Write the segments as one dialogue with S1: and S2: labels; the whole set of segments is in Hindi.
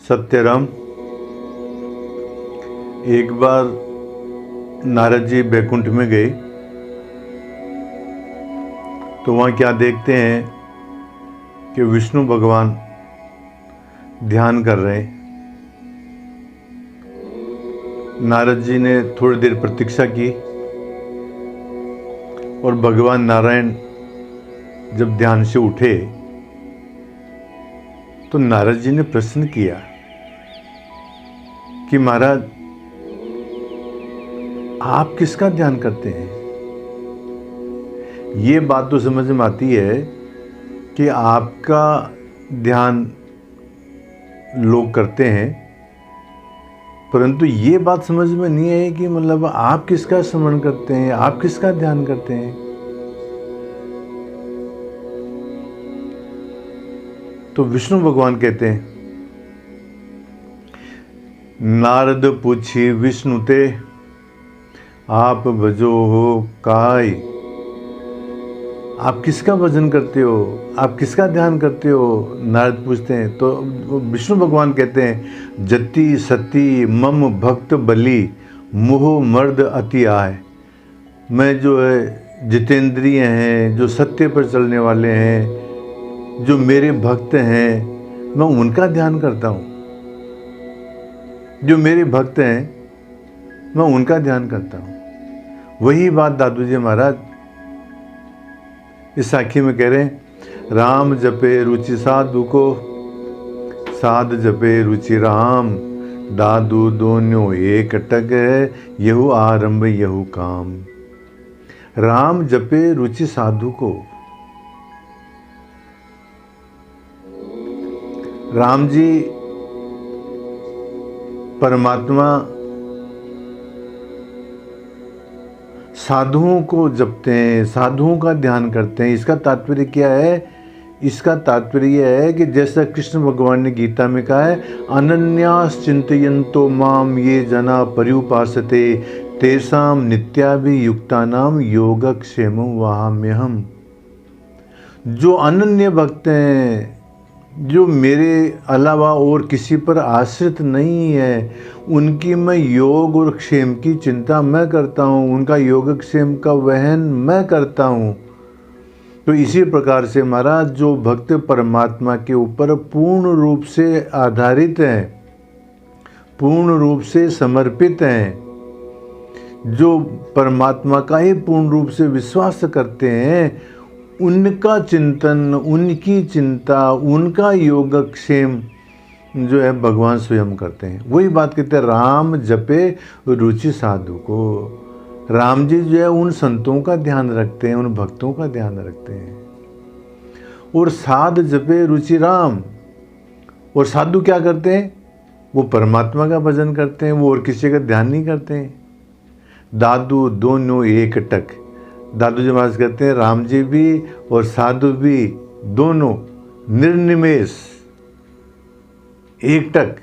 S1: सत्यराम। एक बार नारद जी बैकुंठ में गए तो वहाँ क्या देखते हैं कि विष्णु भगवान ध्यान कर रहे हैं। नारद जी ने थोड़ी देर प्रतीक्षा की और भगवान नारायण जब ध्यान से उठे तो नारद जी ने प्रश्न किया कि महाराज आप किसका ध्यान करते हैं। ये बात तो समझ में आती है कि आपका ध्यान लोग करते हैं, परंतु ये बात समझ में नहीं आई कि मतलब आप किसका स्मरण करते हैं, आप किसका ध्यान करते हैं। तो विष्णु भगवान कहते हैं, नारद पूछी विष्णु ते आप भजो हो काय। आप किसका भजन करते हो, आप किसका ध्यान करते हो। नारद पूछते हैं तो विष्णु भगवान कहते हैं, जति सती मम भक्त बलि मोह मर्द अति आय। मैं जो है जितेंद्रिय हैं, जो सत्य पर चलने वाले हैं, जो मेरे भक्त हैं, मैं उनका ध्यान करता हूँ। जो मेरे भक्त हैं मैं उनका ध्यान करता हूँ। वही बात दादू जी महाराज इस साखी में कह रहे हैं, राम जपे रुचि साधु को, साध जपे रुचि राम। दादू दोनों एक टक है, यहु आरंभ यहु काम। राम जपे रुचि साधु को। राम जी परमात्मा साधुओं को जपते हैं, साधुओं का ध्यान करते हैं। इसका तात्पर्य क्या है? इसका तात्पर्य यह है कि जैसा कृष्ण भगवान ने गीता में कहा है, अनन्यास चिंतयन्तो माम ये जना पर्युपासते तेषाम नित्याभियुक्तानाम योगक्षेमं वहाम्यहम्। जो अनन्य भक्त हैं, जो मेरे अलावा और किसी पर आश्रित नहीं है, उनकी मैं योग और क्षेम की चिंता मैं करता हूँ, उनका योग क्षेम का वहन मैं करता हूँ। तो इसी प्रकार से महाराज जो भक्त परमात्मा के ऊपर पूर्ण रूप से आधारित हैं, पूर्ण रूप से समर्पित हैं, जो परमात्मा का ही पूर्ण रूप से विश्वास करते हैं, उनका चिंतन, उनकी चिंता, उनका योगक्षेम जो है भगवान स्वयं करते हैं। वही बात कहते हैं, राम जपे रुचि साधु को। राम जी जो है उन संतों का ध्यान रखते हैं, उन भक्तों का ध्यान रखते हैं। और साध जपे रुचि राम। और साधु क्या करते हैं? वो परमात्मा का भजन करते हैं, वो और किसी का ध्यान नहीं करते हैं। दादू दोनों एक टक। दादू जी महाराज कहते हैं, राम जी भी और साधु भी दोनों निर्निमेष एक टक,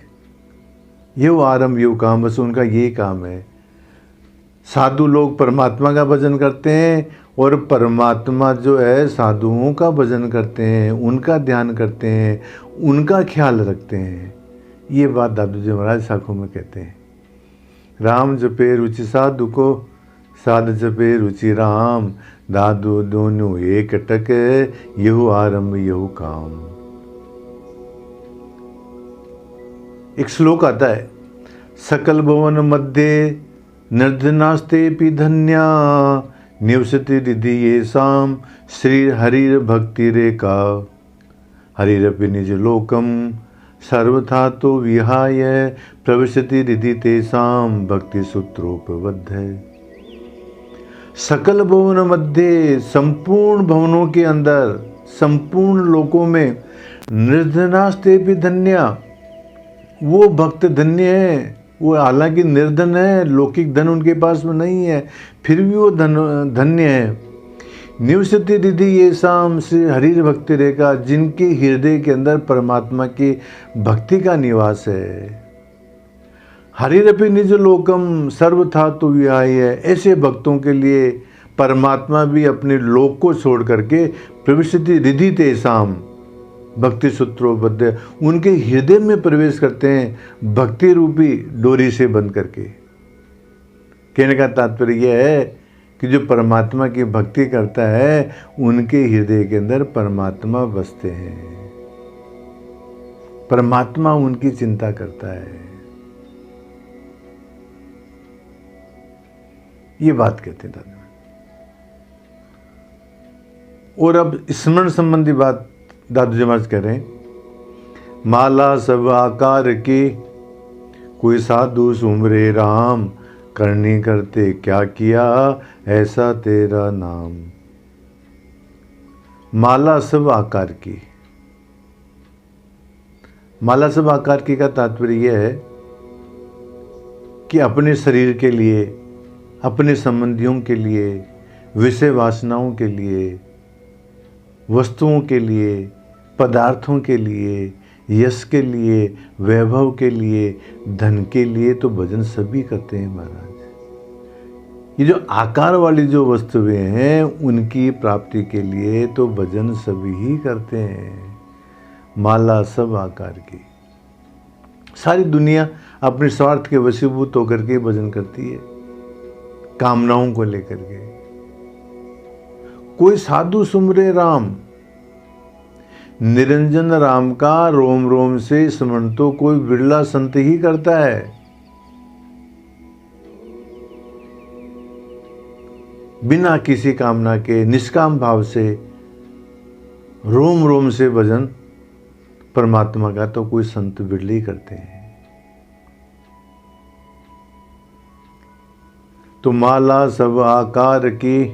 S1: ये वो आरंभ ये काम, बस उनका ये काम है। साधु लोग परमात्मा का भजन करते हैं और परमात्मा जो है साधुओं का भजन करते हैं, उनका ध्यान करते हैं, उनका ख्याल रखते हैं। ये बात दादू जी महाराज साखों में कहते हैं। राम जपे रुचि साधु को, साध जपे रुचि राम। दादू दोनों एक टक, यहु आरंभ यहु काम। एक श्लोक आता है, सकल भवन मध्य निर्धनास्तेपि धन्या निवसति रिधि येषां श्री हरिर भक्ति रेखा। हरिरपि निज लोकम सर्वथा तो विहाय प्रविशति रिधि तेषां भक्ति सूत्रोपबद्ध। सकल भवन मध्य, संपूर्ण भवनों के अंदर, संपूर्ण लोकों में, निर्धनास्ते भी धन्या, वो भक्त धन्य है। वो हालांकि निर्धन है, लौकिक धन उनके पास में नहीं है, फिर भी वो धन्य है। निवसति रिधि येषां श्री हरिर भक्ति रेखा, जिनके हृदय के अंदर परमात्मा की भक्ति का निवास है। हरिरपि निज लोकम सर्वथा तो विहाय। ऐसे भक्तों के लिए परमात्मा भी अपने लोक को छोड़ करके प्रविशति रिधि तेषां, भक्ति सूत्रोबद्ध, उनके हृदय में प्रवेश करते हैं भक्ति रूपी डोरी से बंद करके। कहने का तात्पर्य यह है कि जो परमात्मा की भक्ति करता है उनके हृदय के अंदर परमात्मा बसते हैं, परमात्मा उनकी चिंता करता है। ये बात कहते हैं दादा। और अब स्मरण संबंधी बात दादू जी महाराज कह रहे हैं, माला सब आकार की कोई साधु सुमरे राम, करनी करते क्या किया ऐसा तेरा नाम। माला सब आकार की, माला सब आकार की का तात्पर्य यह है कि अपने शरीर के लिए, अपने संबंधियों के लिए, विषय वासनाओं के लिए, वस्तुओं के लिए, पदार्थों के लिए, यश के लिए, वैभव के लिए, धन के लिए तो भजन सभी करते हैं महाराज। ये जो आकार वाली जो वस्तुएं हैं उनकी प्राप्ति के लिए तो भजन सभी ही करते हैं। माला सब आकार की, सारी दुनिया अपने स्वार्थ के वशीभूत होकर के भजन करती है, कामनाओं को लेकर के। कोई साधु सुमरे राम, निरंजन राम का रोम रोम से स्मरण तो कोई बिरला संत ही करता है। बिना किसी कामना के निष्काम भाव से रोम रोम से भजन परमात्मा का तो कोई संत बिरले ही करते हैं। तो माला सब आकार की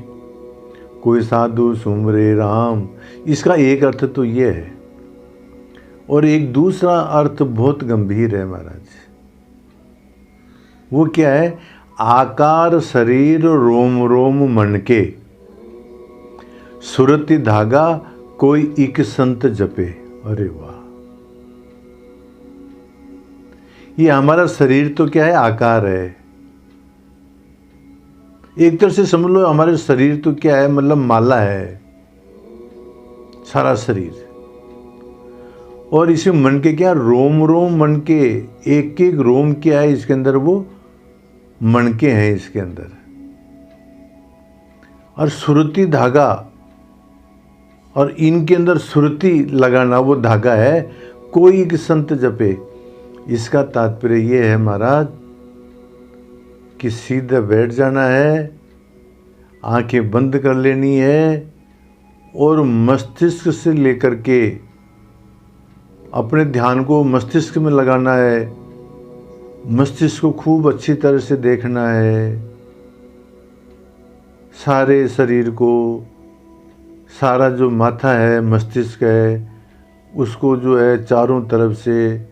S1: कोई साधु सुमरे राम, इसका एक अर्थ तो ये है, और एक दूसरा अर्थ बहुत गंभीर है महाराज। वो क्या है? आकार शरीर रोम रोम मन के, सुरति धागा कोई एक संत जपे। अरे वाह, ये हमारा शरीर तो क्या है? आकार है। एक तरह से समझ लो हमारे शरीर तो क्या है? मतलब माला है सारा शरीर। और इसे मन के क्या? रोम रोम मन के, एक एक रोम क्या है इसके अंदर? वो मन के हैं इसके अंदर। और सुरती धागा, और इनके अंदर सुरती लगाना वो धागा है, कोई एक संत जपे। इसका तात्पर्य ये है महाराज कि सीधा बैठ जाना है, आंखें बंद कर लेनी है, और मस्तिष्क से लेकर के अपने ध्यान को मस्तिष्क में लगाना है। मस्तिष्क को खूब अच्छी तरह से देखना है, सारे शरीर को, सारा जो माथा है, मस्तिष्क है, उसको जो है चारों तरफ से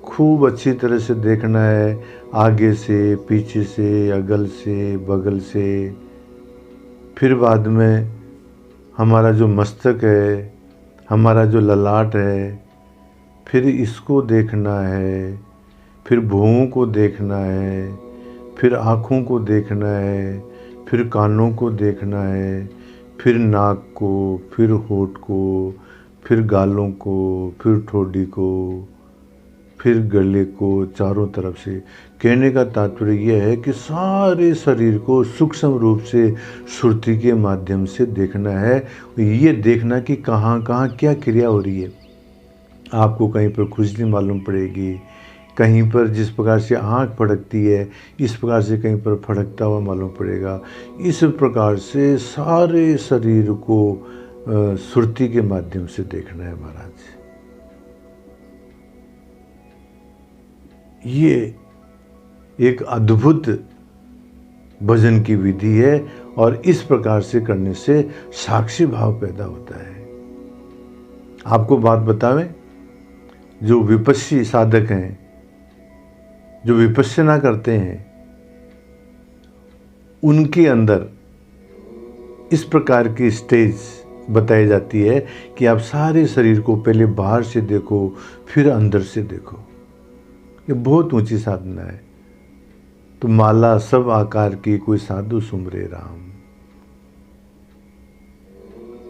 S1: खूब अच्छी तरह से देखना है, आगे से, पीछे से, अगल से, बगल से। फिर बाद में हमारा जो मस्तक है, हमारा जो ललाट है, फिर इसको देखना है, फिर भुवों को देखना है, फिर आँखों को देखना है, फिर कानों को देखना है, फिर नाक को, फिर होठ को, फिर गालों को, फिर ठोड़ी को, फिर गले को, चारों तरफ से। कहने का तात्पर्य यह है कि सारे शरीर को सूक्ष्म रूप से सुरती के माध्यम से देखना है। ये देखना कि कहाँ कहाँ क्या क्रिया हो रही है। आपको कहीं पर खुजली मालूम पड़ेगी, कहीं पर जिस प्रकार से आँख फड़कती है इस प्रकार से कहीं पर फड़कता हुआ मालूम पड़ेगा। इस प्रकार से सारे शरीर को सुरती के माध्यम से देखना है महाराज। ये एक अद्भुत भजन की विधि है, और इस प्रकार से करने से साक्षी भाव पैदा होता है। आपको बात बतावें, जो विपस्सी साधक हैं, जो विपश्यना करते हैं, उनके अंदर इस प्रकार की स्टेज बताई जाती है कि आप सारे शरीर को पहले बाहर से देखो, फिर अंदर से देखो। ये बहुत ऊंची साधना है। तो माला सब आकार की कोई साधु सुमरे राम,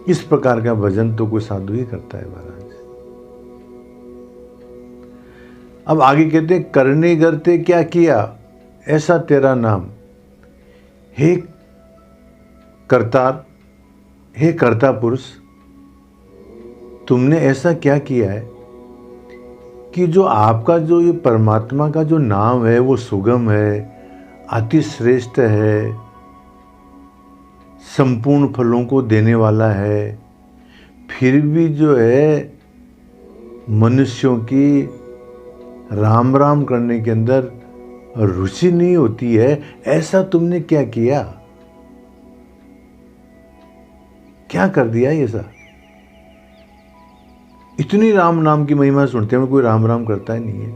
S1: इस प्रकार का भजन तो कोई साधु ही करता है महाराज। अब आगे कहते हैं, करने करते क्या किया ऐसा तेरा नाम, हे करतार, हे कर्ता पुरुष, तुमने ऐसा क्या किया है कि जो आपका जो ये परमात्मा का जो नाम है वो सुगम है, अति श्रेष्ठ है, संपूर्ण फलों को देने वाला है, फिर भी जो है मनुष्यों की राम राम करने के अंदर रुचि नहीं होती है, ऐसा तुमने क्या किया, क्या कर दिया ये सब। इतनी राम नाम की महिमा सुनते हैं, कोई राम राम करता ही नहीं है।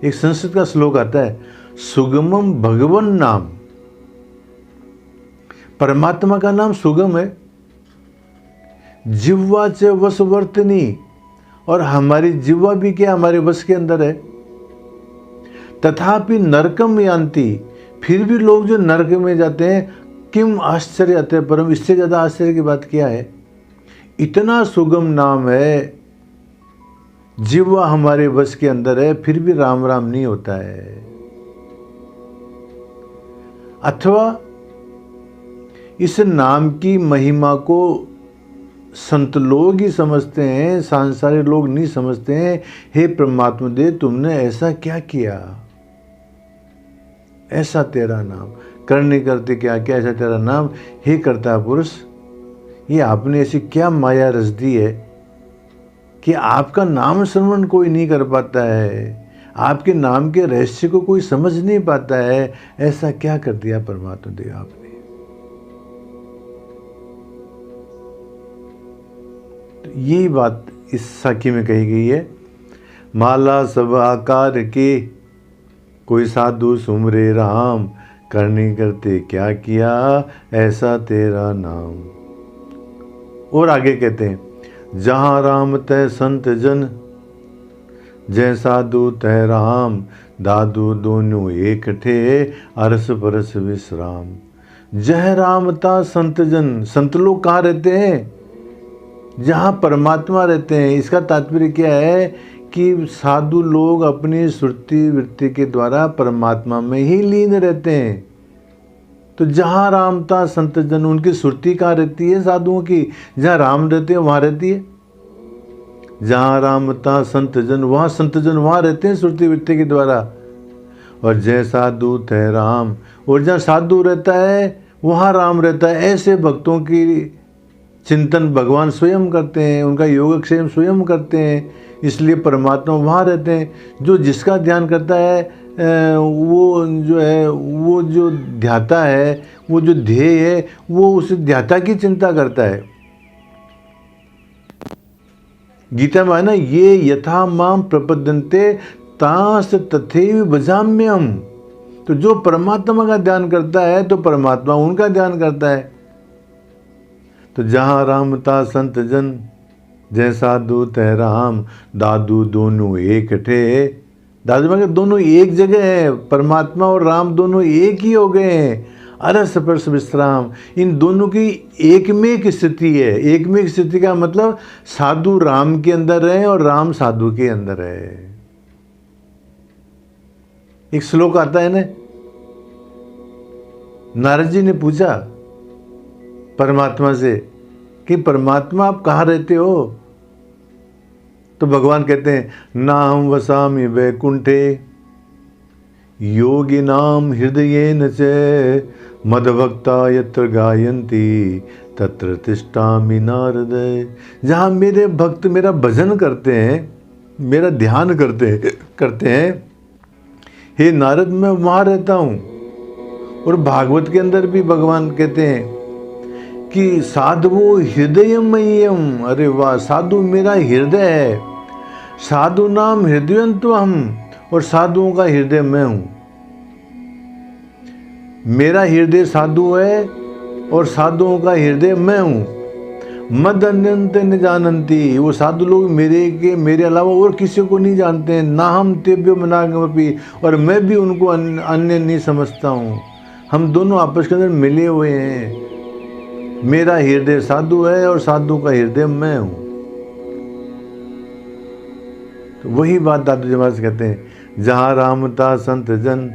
S1: एक संस्कृत का श्लोक आता है, सुगमम भगवन नाम, परमात्मा का नाम सुगम है, जिह्वा च वशवर्तनी, और हमारी जिह्वा भी क्या हमारे वश के अंदर है। तथापि नरकम यान्ति, फिर भी लोग जो नरक में जाते हैं, किम आश्चर्य अतः परम, इससे ज्यादा आश्चर्य की बात क्या है। इतना सुगम नाम है, जिह्वा हमारे वश के अंदर है, फिर भी राम राम नहीं होता है। अथवा इस नाम की महिमा को संत लोग ही समझते हैं, सांसारिक लोग नहीं समझते हैं। हे परमात्मा देव, तुमने ऐसा क्या किया, ऐसा तेरा नाम, करने करते क्या क्या ऐसा तेरा नाम, हे कर्ता पुरुष, ये आपने ऐसी क्या माया रच दी है कि आपका नाम श्रवण कोई नहीं कर पाता है, आपके नाम के रहस्य को कोई समझ नहीं पाता है, ऐसा क्या कर दिया परमात्मा देव आपने। तो यही बात इस साखी में कही गई है। माला सब आकार के, कोई साधु सुमरे राम, करने करते क्या किया ऐसा तेरा नाम। और आगे कहते हैं, जहाँ राम तय संत जन, जय साधु तय राम, दादू दोनों एक ठे, अरस परस विश्राम। जय राम ता संत जन, संत लोग कहाँ रहते हैं, जहाँ परमात्मा रहते हैं। इसका तात्पर्य क्या है कि साधु लोग अपनी श्रुति वृत्ति के द्वारा परमात्मा में ही लीन रहते हैं। तो जहाँ रामता संत जन, उनकी श्रुति कहाँ रहती है साधुओं की, जहाँ राम रहते हैं वहाँ रहती है। जहाँ रामता संत जन, वहाँ संत जन वहाँ रहते हैं श्रुति वृत्ति के द्वारा। और जय साधु तय राम, और जहाँ साधु रहता है वहाँ राम रहता है। ऐसे भक्तों की चिंतन भगवान स्वयं करते हैं, उनका योगक्षेम स्वयं करते हैं, इसलिए परमात्मा वहाँ रहते हैं। जो जिसका ध्यान करता है वो जो है, वो जो ध्याता है, वो जो ध्येय है, वो उस ध्याता की चिंता करता है। गीता में है ना, ये यथा माम प्रपद्यन्ते तास तथैव भजाम्यहम्। तो जो परमात्मा का ध्यान करता है तो परमात्मा उनका ध्यान करता है। तो जहाँ रामता संत जन, जय साधु तय राम, दादू दोनों एक ठे। दादू में दोनों एक जगह है, परमात्मा और राम दोनों एक ही हो गए हैं। अरस परस विश्राम, इन दोनों की एक में एक स्थिति है। एक में एक स्थिति का मतलब साधु राम के अंदर है और राम साधु के अंदर है। एक श्लोक आता है ना, नारद जी ने पूछा परमात्मा से कि परमात्मा आप कहाँ रहते हो। तो भगवान कहते हैं, नाम वसामि वैकुंठे, योगी नाम हृदयेन च, मदभक्ता यत्र गायन्ति, तत्र तिष्ठामि नारद। जहाँ मेरे भक्त मेरा भजन करते हैं, मेरा ध्यान करते हैं, हे नारद मैं वहाँ रहता हूँ। और भागवत के अंदर भी भगवान कहते हैं कि साधु हृदयमय्यम, अरे वाह, साधु मेरा हृदय है। साधु नाम हृदयंतो हम, और साधुओं का हृदय मैं हूं। मेरा हृदय साधु है और साधुओं का हृदय मैं हूं। मद अन्यन्ते न जानन्ति, वो साधु लोग मेरे अलावा और किसी को नहीं जानते हैं। ना हम तेभ्यो मनागमपि, और मैं भी उनको अन्य नहीं समझता हूँ। हम दोनों आपस के अंदर मिले हुए हैं। मेरा हृदय साधु है और साधु का हृदय मैं हूं। तो वही बात दादू जी महाराज कहते हैं, जहाँ राम ता संत जन,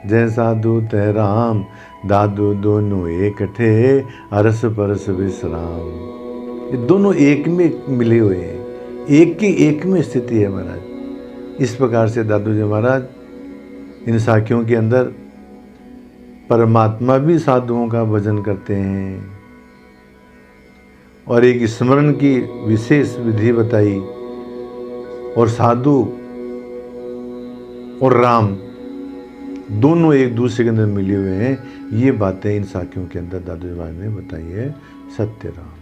S1: जय साधु तय राम, दादू दोनों एक ठे, अरस परस विश्राम। ये दोनों एक में मिले हुए हैं, एक की एक में स्थिति है महाराज। इस प्रकार से दादू जी महाराज इन साखियों के अंदर परमात्मा भी साधुओं का भजन करते हैं और एक स्मरण की विशेष विधि बताई, और साधु और राम दोनों एक दूसरे के अंदर मिले हुए हैं। ये बातें इन साखियों के अंदर दादू जी महाराज ने बताई है। सत्य राम।